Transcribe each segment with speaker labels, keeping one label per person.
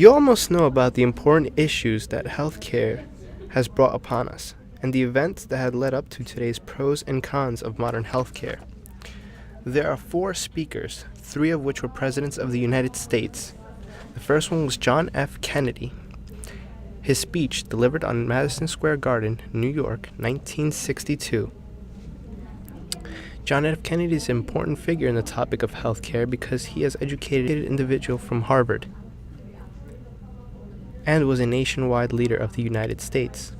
Speaker 1: You almost know about the important issues that healthcare has brought upon us and the events that had led up to today's pros and cons of modern healthcare. There are 4 speakers, 3 of which were presidents of the United States. The first one was John F. Kennedy. His speech, delivered on Madison Square Garden, New York, 1962. John F. Kennedy is an important figure in the topic of healthcare because he is an educated individual from Harvard and was a nationwide leader of the United States.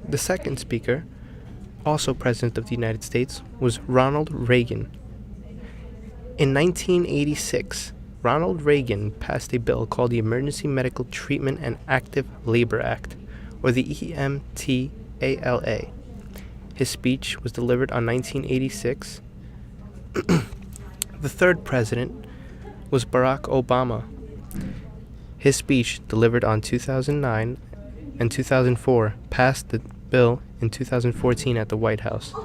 Speaker 1: The second speaker, also President of the United States, was Ronald Reagan. In 1986, Ronald Reagan passed a bill called the Emergency Medical Treatment and Active Labor Act, or the EMTALA. His speech was delivered on 1986. The third president was Barack Obama. His speech, delivered on 2009 and 2004, passed the bill in 2014 at the White House.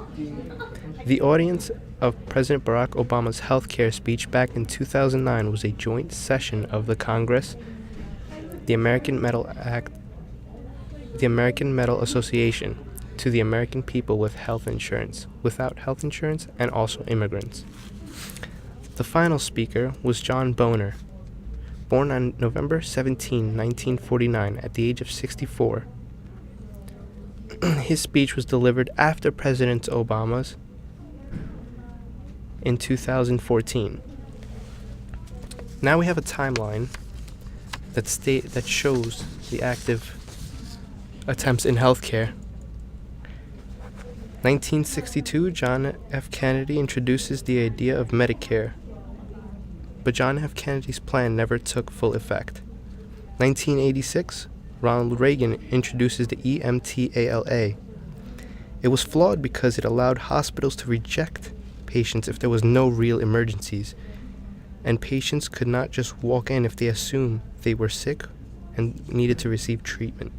Speaker 1: The audience of President Barack Obama's healthcare speech back in 2009 was a joint session of the Congress, the American Medical Association, to the American people with health insurance, without health insurance, and also immigrants. The final speaker was John Boehner, born on November 17, 1949, at the age of 64. His speech was delivered after President Obama's in 2014. Now we have a timeline that shows the active attempts in healthcare. 1962, John F. Kennedy introduces the idea of Medicare, but John F. Kennedy's plan never took full effect. 1986, Ronald Reagan introduces the EMTALA. It was flawed because it allowed hospitals to reject patients if there was no real emergencies, and patients could not just walk in if they assumed they were sick and needed to receive treatment.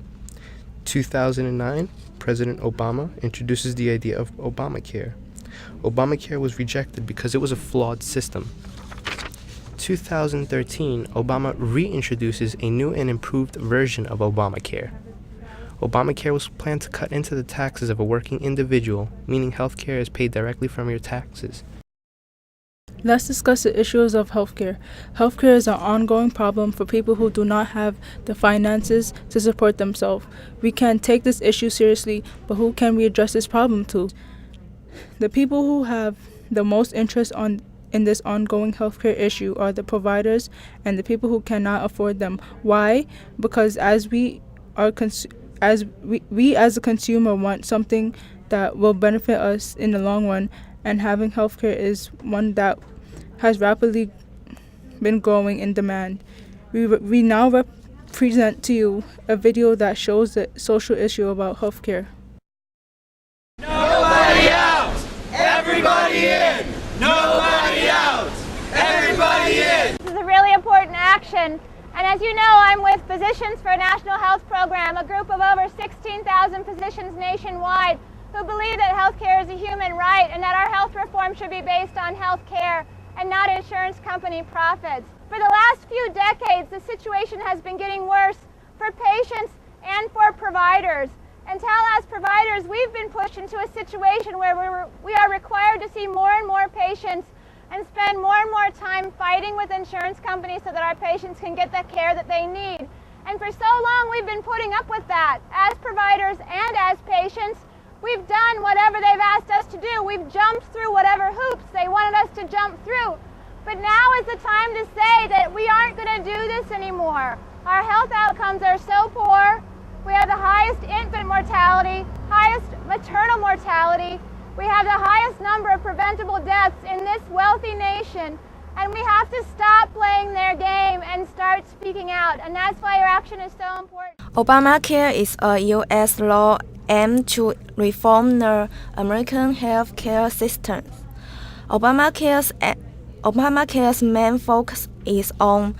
Speaker 1: 2009, President Obama introduces the idea of Obamacare. Obamacare was rejected because it was a flawed system. 2013, Obama reintroduces a new and improved version of Obamacare. Obamacare was planned to cut into the taxes of a working individual, meaning healthcare is paid directly from your taxes.
Speaker 2: Let's discuss the issues of healthcare. Healthcare is an ongoing problem for people who do not have the finances to support themselves. We can take this issue seriously, but who can we address this problem to? The people who have the most interest in this ongoing healthcare issue are the providers and the people who cannot afford them. Why? Because as we as a consumer want something that will benefit us in the long run, and having healthcare is one that has rapidly been growing in demand. We now present to you a video that shows the social issue about healthcare.
Speaker 3: Nobody out! Everybody in! Nobody out! Everybody in!
Speaker 4: This is a really important action, and as you know, I'm with Physicians for a National Health Program, a group of over 16,000 physicians nationwide who believe that healthcare is a human right and that our health reform should be based on healthcare and not insurance company profits. For the last few decades, the situation has been getting worse for patients and for providers. Until as providers, we've been pushed into a situation where we are required to see more and more patients and spend more and more time fighting with insurance companies so that our patients can get the care that they need. And for so long, we've been putting up with that. As providers and as patients, we've done whatever they've asked us to do. We've jumped through whatever hoops they wanted us to jump through. But now is the time to say that we aren't going to do this anymore. Our health outcomes are so poor. We have the highest infant mortality, highest maternal mortality. We have the highest number of preventable deaths in this wealthy nation. And we have to stop playing their game and start speaking out. And that's why your action is so important.
Speaker 5: Obamacare is a U.S. law aimed to reform the American health care system. Obamacare's main focus is on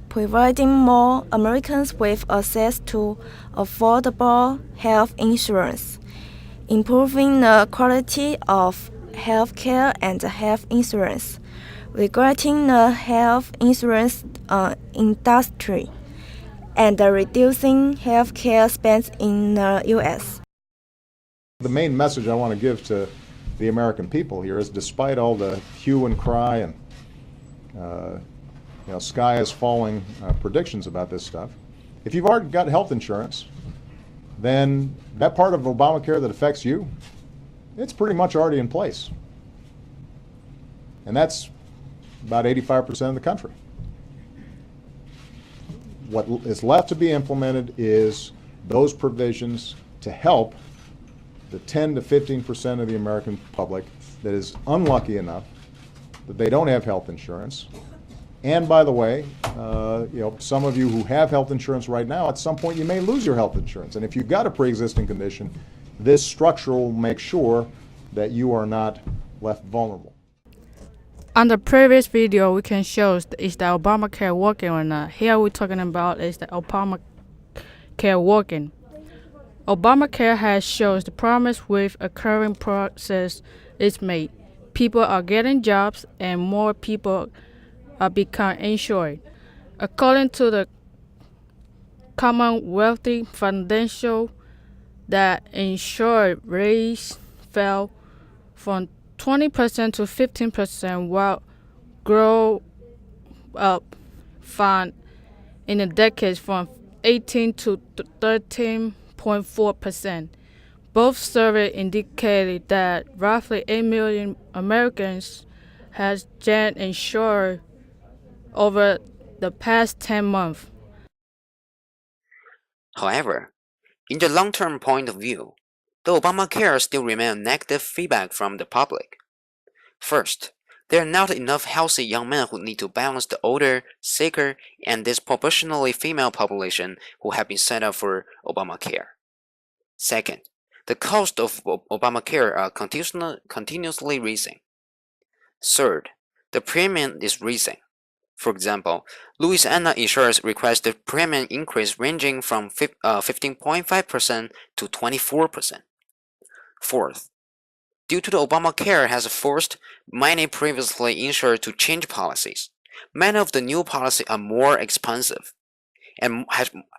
Speaker 5: providing more Americans with access to affordable health insurance, improving the quality of health care and health insurance, regulating the health insurance industry, and reducing healthcare spends in the U.S.
Speaker 6: The main message I want to give to the American people here is, despite all the hue and cry and sky is falling predictions about this stuff, if you've already got health insurance, then that part of Obamacare that affects you, it's pretty much already in place. And that's about 85% of the country. What is left to be implemented is those provisions to help the 10 to 15% of the American public that is unlucky enough that they don't have health insurance. And by the way, some of you who have health insurance right now, at some point you may lose your health insurance. And if you've got a pre-existing condition, this structure will make sure that you are not left vulnerable.
Speaker 7: On the previous video, we can show is the Obamacare working or not. Here we're talking about is the Obamacare working. Obamacare has shows the promise with a current process is made. People are getting jobs and more people are becoming insured. According to the Commonwealth Foundation, that insured rates fell from 20% to 15%, while grow up fund in the decades from 18 to 13.4%. Both surveys indicated that roughly 8 million Americans has been insured over the past 10 months.
Speaker 8: However, in the long-term point of view, the Obamacare still remains negative feedback from the public. First, there are not enough healthy young men who need to balance the older, sicker, and disproportionately female population who have been set up for Obamacare. Second, the cost of Obamacare are continuously rising. Third, the premium is rising. For example, Louisiana insurers request the premium increase ranging from 15.5% to 24%. Fourth, due to the Obamacare has forced many previously insured to change policies, many of the new policies are more expensive and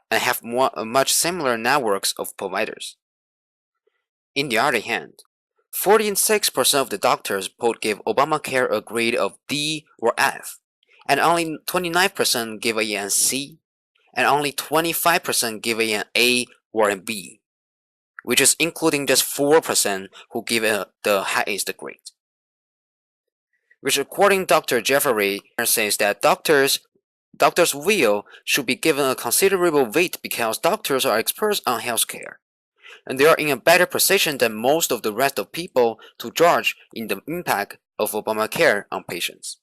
Speaker 8: have much similar networks of providers. In the other hand, 46% of the doctors both give Obamacare a grade of D or F, and only 29% give it an C, and only 25% give it an A or a B, which is including just 4% who give it the highest grade. Which, according to Dr. Jeffrey, says that doctors' will should be given a considerable weight because doctors are experts on healthcare, and they are in a better position than most of the rest of people to judge in the impact of Obamacare on patients.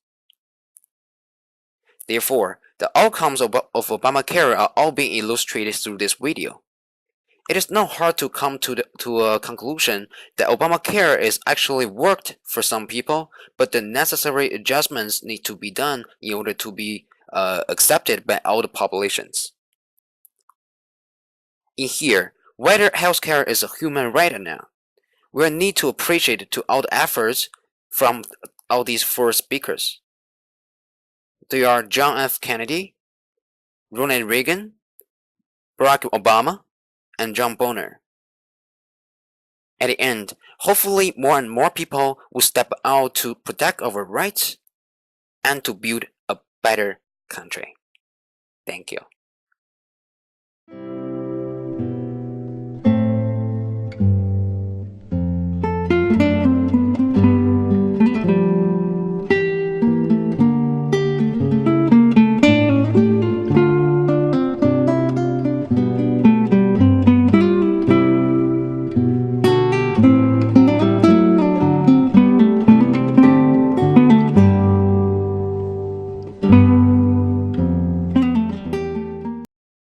Speaker 8: Therefore, the outcomes of Obamacare are all being illustrated through this video. It is not hard to come to a conclusion that Obamacare is actually worked for some people, but the necessary adjustments need to be done in order to be accepted by all the populations. In here, whether healthcare is a human right or not, we need to appreciate to all the efforts from all these four speakers. They are John F. Kennedy, Ronald Reagan, Barack Obama, and John Bonner. At the end, hopefully more and more people will step out to protect our rights and to build a better country. Thank you.